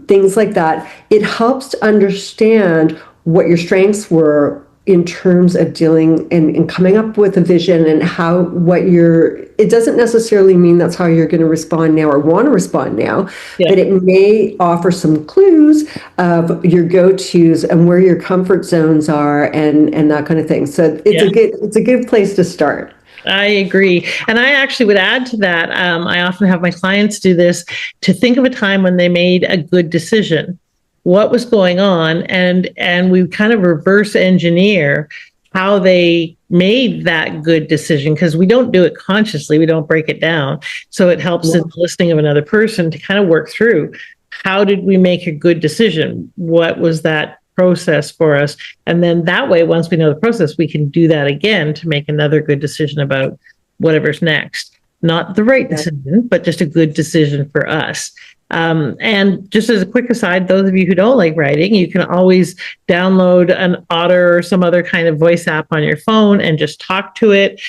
things like that, it helps to understand what your strengths were in terms of dealing and coming up with a vision, and it doesn't necessarily mean that's how you're going to respond now or want to respond now, but it may offer some clues of your go-tos and where your comfort zones are and that kind of thing. So it's a good place to start. I agree. And I actually would add to that. I often have my clients do this, to think of a time when they made a good decision. What was going on, and we kind of reverse engineer how they made that good decision, because we don't do it consciously, we don't break it down. So it helps in the listening of another person to kind of work through, how did we make a good decision? What was that process for us? And then that way, once we know the process, we can do that again to make another good decision about whatever's next. Not the right decision, but just a good decision for us. And just as a quick aside, those of you who don't like writing, you can always download an Otter or some other kind of voice app on your phone and just talk to it.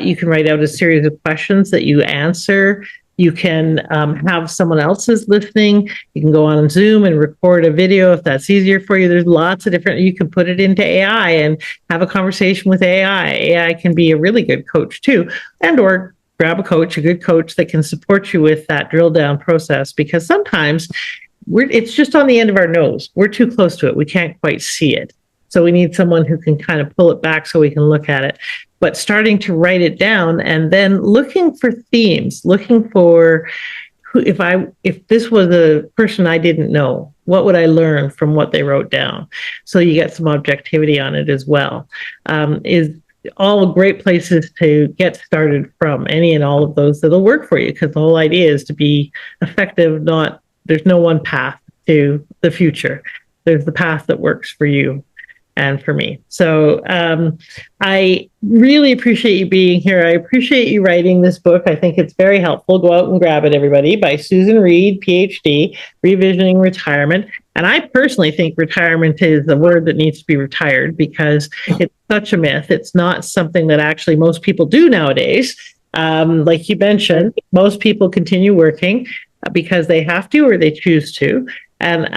You can write out a series of questions that you answer. You can have someone else's listening. You can go on Zoom and record a video if that's easier for you. There's lots of different, you can put it into AI and have a conversation with AI. AI can be a really good coach too, or grab a good coach that can support you with that drill down process, because sometimes it's just on the end of our nose. We're too close to it. We can't quite see it. So we need someone who can kind of pull it back so we can look at it. But starting to write it down and then looking for themes, looking for if this was a person I didn't know, what would I learn from what they wrote down? So you get some objectivity on it as well. Is all great places to get started from, any and all of those that'll work for you, because the whole idea is to be effective. There's no one path to the future. There's the path that works for you and for me. So I really appreciate you being here. I appreciate you writing this book. I think it's very helpful. Go out and grab it, everybody, by Susan Reid, PhD, Revisioning Retirement. And I personally think retirement is a word that needs to be retired, because it's such a myth. It's not something that actually most people do nowadays. Like you mentioned, most people continue working because they have to or they choose to. And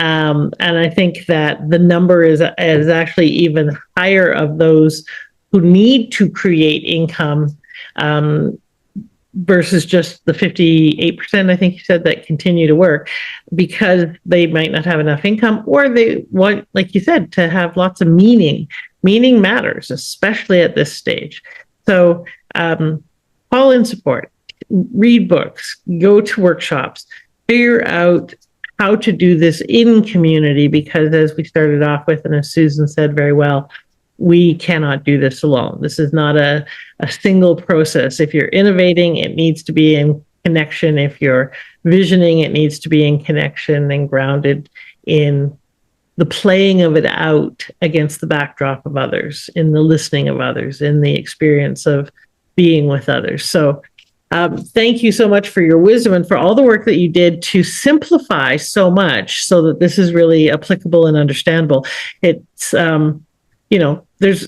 I think that the number is actually even higher of those who need to create income versus just the 58%, I think you said, that continue to work because they might not have enough income, or they want, like you said, to have lots of meaning. Meaning matters, especially at this stage. So call in support, read books, go to workshops, figure out how to do this in community, because as we started off with, and as Susan said very well, we cannot do this alone. This is not a single process. If you're innovating, it needs to be in connection. If you're visioning, it needs to be in connection and grounded in the playing of it out against the backdrop of others, in the listening of others, in the experience of being with others. So thank you so much for your wisdom and for all the work that you did to simplify so much so that this is really applicable and understandable. It's, there's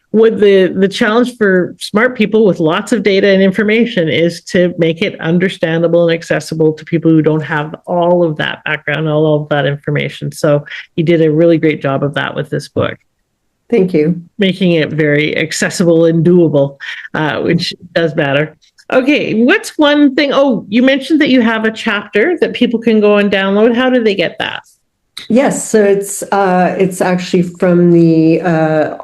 what the challenge for smart people with lots of data and information is to make it understandable and accessible to people who don't have all of that background, all of that information. So you did a really great job of that with this book. Thank you. Making it very accessible and doable, which does matter. Okay, what's one thing? Oh, you mentioned that you have a chapter that people can go and download. How do they get that? Yes, so it's actually from the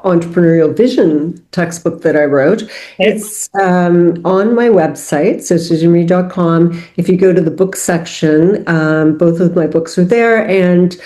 entrepreneurial vision textbook that I wrote. Okay. It's on my website, so susanreid.com. If you go to the book section, both of my books are there, and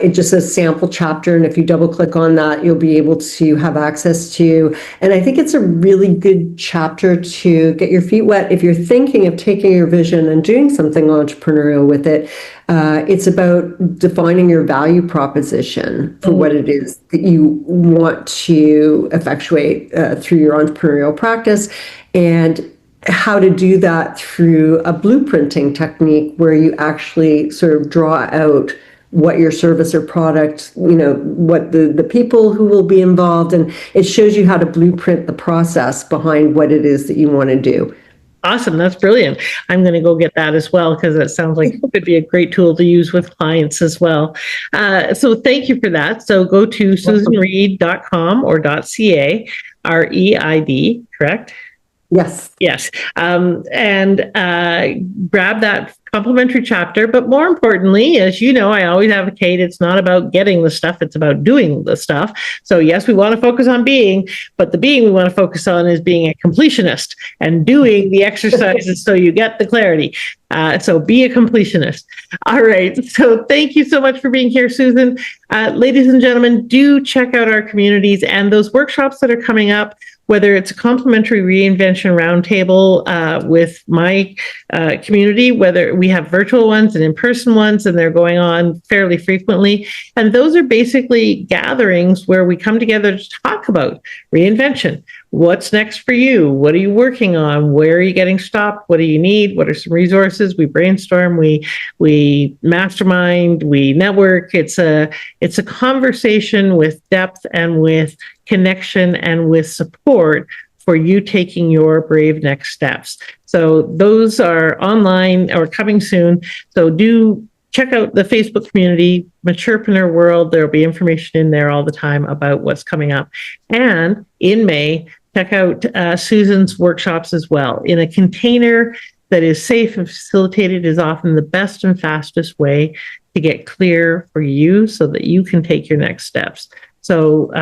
it just says sample chapter. And if you double click on that, you'll be able to have access to. And I think it's a really good chapter to get your feet wet if you're thinking of taking your vision and doing something entrepreneurial with it. It's about defining your value proposition for what it is that you want to effectuate through your entrepreneurial practice, and how to do that through a blueprinting technique where you actually sort of draw out what your service or product, what the people who will be involved, and it shows you how to blueprint the process behind what it is that you want to do. Awesome. That's brilliant. I'm going to go get that as well, because it sounds like it could be a great tool to use with clients as well. So thank you for that. So go to susanreid.com or .ca, REID, correct? Yes. Yes. And grab that complimentary chapter. But more importantly, as you know, I always advocate it's not about getting the stuff, it's about doing the stuff. So yes, we want to focus on being, but the being we want to focus on is being a completionist and doing the exercises so you get the clarity. So be a completionist. All right. So thank you so much for being here, Susan. Ladies and gentlemen, do check out our communities and those workshops that are coming up, whether it's a complimentary reinvention roundtable with my community, whether we have virtual ones and in-person ones, and they're going on fairly frequently. And those are basically gatherings where we come together to talk about reinvention. What's next for you? What are you working on? Where are you getting stopped? What do you need? What are some resources? We brainstorm, we mastermind, we network. It's a conversation with depth and with connection and with support for you taking your brave next steps. So those are online or coming soon. So do check out the Facebook community, Maturepreneur World. There'll be information in there all the time about what's coming up. And in May, check out Susan's workshops as well. In a container that is safe and facilitated is often the best and fastest way to get clear for you so that you can take your next steps. So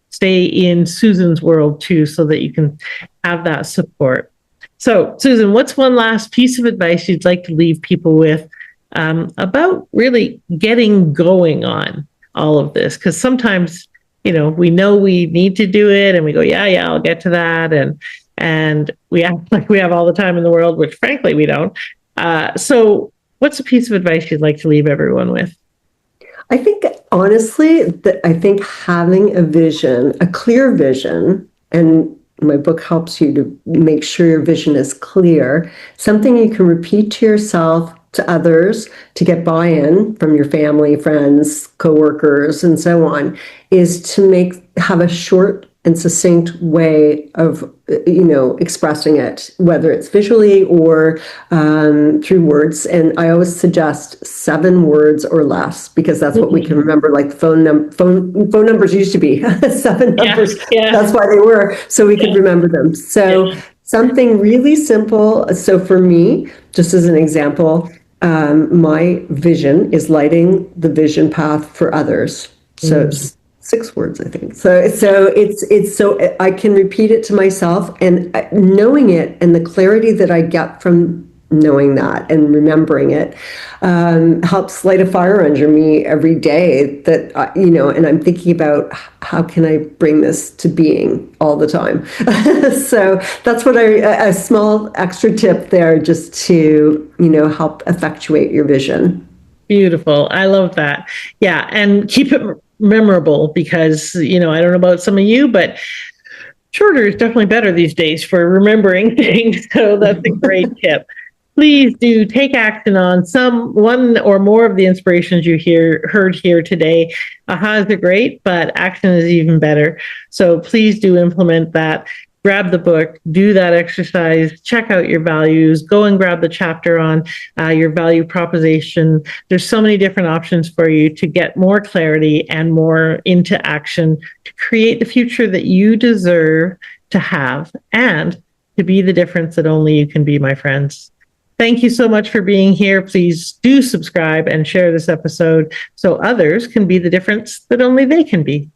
stay in Susan's world too, so that you can have that support. So Susan, what's one last piece of advice you'd like to leave people with about really getting going on all of this? Because sometimes, we know we need to do it and we go, yeah, I'll get to that. And we act like we have all the time in the world, which frankly, we don't. So what's a piece of advice you'd like to leave everyone with? I think, honestly, that I think having a vision, a clear vision, and my book helps you to make sure your vision is clear, something you can repeat to yourself, to others, to get buy-in from your family, friends, coworkers, and so on, is to have a short and succinct way of, expressing it, whether it's visually or through words. And I always suggest 7 words or less, because that's what we can remember. Like phone numbers used to be 7 numbers. Yeah. That's why they were, so we could remember them. So something really simple. So for me, just as an example, my vision is lighting the vision path for others. So 6 words, I think. So it's so I can repeat it to myself, and knowing it and the clarity that I get from knowing that and remembering it helps light a fire under me every day that, and I'm thinking about how can I bring this to being all the time. So that's what a small extra tip there just to, help effectuate your vision. Beautiful. I love that. Yeah. And keep it memorable because, I don't know about some of you, but shorter is definitely better these days for remembering things. So that's a great tip. Please do take action on one or more of the inspirations you heard here today. Ahas are great, but action is even better. So please do implement that. Grab the book, do that exercise, check out your values, go and grab the chapter on your value proposition. There's so many different options for you to get more clarity and more into action to create the future that you deserve to have and to be the difference that only you can be, my friends. Thank you so much for being here. Please do subscribe and share this episode so others can be the difference that only they can be.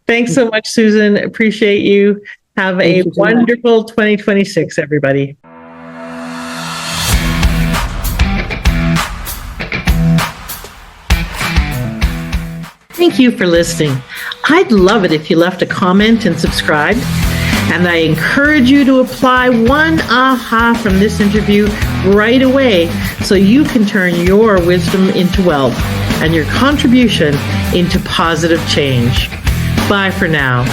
Thanks so much, Susan. Appreciate you. Have a wonderful 2026, everybody. Thank you for listening. I'd love it if you left a comment and subscribed. And I encourage you to apply one aha from this interview right away so you can turn your wisdom into wealth and your contribution into positive change. Bye for now.